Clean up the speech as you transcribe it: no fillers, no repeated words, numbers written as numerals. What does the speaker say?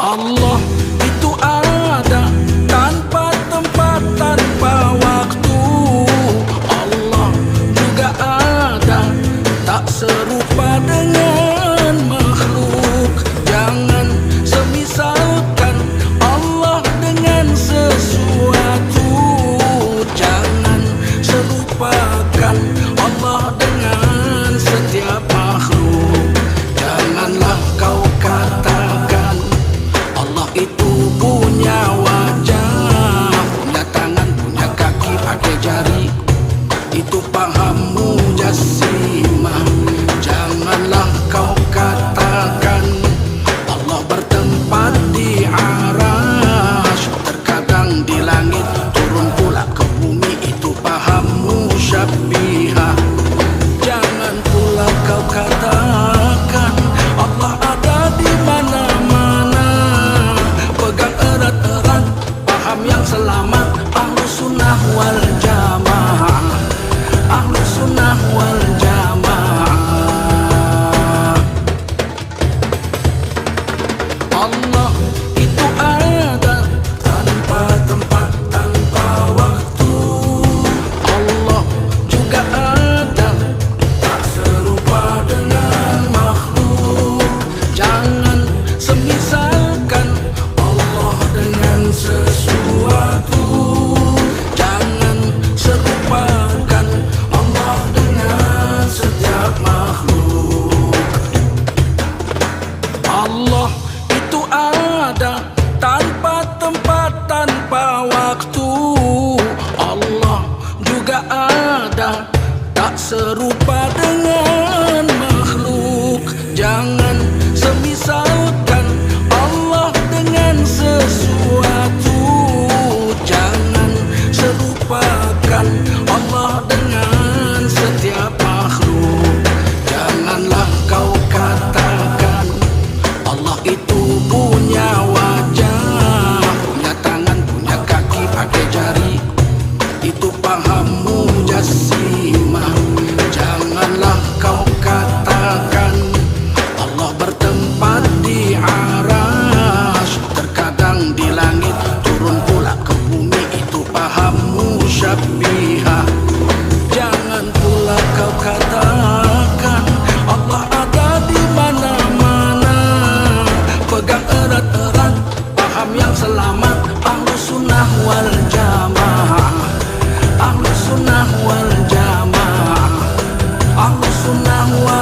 Allah itu ada tanpa tempat, tanpa waktu. Allah juga ada, tak serupa dengan makhluk. Jangan semisalkan Allah dengan sesuatu. Jangan serupakan Allah dengan setiap makhluk. Janganlah kau katakan Allah itu punya wajah, punya tangan, punya kaki, pakai jari. Itu pahammu jassimah. Janganlah kau katakan Allah bertempat di arasy, terkadang di langit, turun pula ke bumi. Itu pahammu syabbihah. Jangan pula kau katakan Allah ada di mana-mana. Pegang erat-erat paham yang selamat, Ahlus Sunnah wal Jamaah, Ahlus Sunnah wal Jamaah. Allah itu ada tanpa tempat, tanpa waktu. Allah juga ada, tak serupa dengan makhluk. Jangan semisalkan Allah dengan sesuatu. Jangan serupakan Allah dengan setiap makhluk. Allah itu ada tanpa tempat, tanpa waktu. Allah juga ada, tak serupa dengan makhluk. Jangan semisalkan Allah dengan sesuatu. Jangan serupakan Allah dengan setiap makhluk. Janganlah kau katakan Allah itu punya wajah, punya tangan, punya kaki, pakai jari. Itu pahammu jassimah. Janganlah kau katakan Allah bertempat di arasy, terkadang di langit, turun pula ke bumi. Itu pahammu syabbihah. Jangan pula kau katakan Allah ada di mana-mana. Pegang erat-erat paham yang selamat, Ahlus Sunnah wal Jamaah, Ahlus Sunnah wal Jamaah, Ahlus Sunnah wal